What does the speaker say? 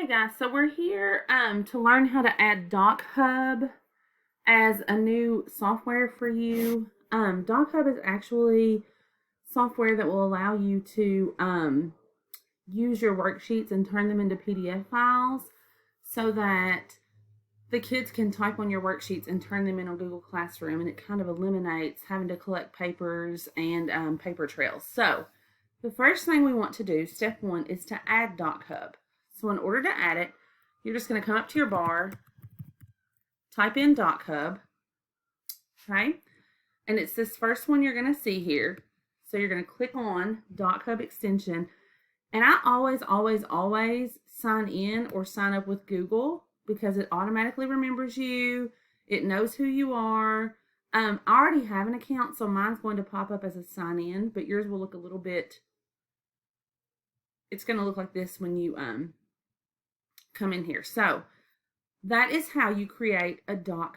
Hey guys, so we're here to learn how to add DocHub as a new software for you. DocHub is actually software that will allow you to use your worksheets and turn them into PDF files so that the kids can type on your worksheets and turn them in on Google Classroom, and it kind of eliminates having to collect papers and paper trails. So the first thing we want to do, step one, is to add DocHub. So in order to add it, you're just going to come up to your bar, type in DocHub, okay? And it's this first one you're going to see here. So you're going to click on DocHub extension. And I always sign in or sign up with Google because it automatically remembers you. It knows who you are. I already have an account, so mine's going to pop up as a sign in, but yours will look a little bit, it's going to look like this when you come in here. So that is how you create a DocHub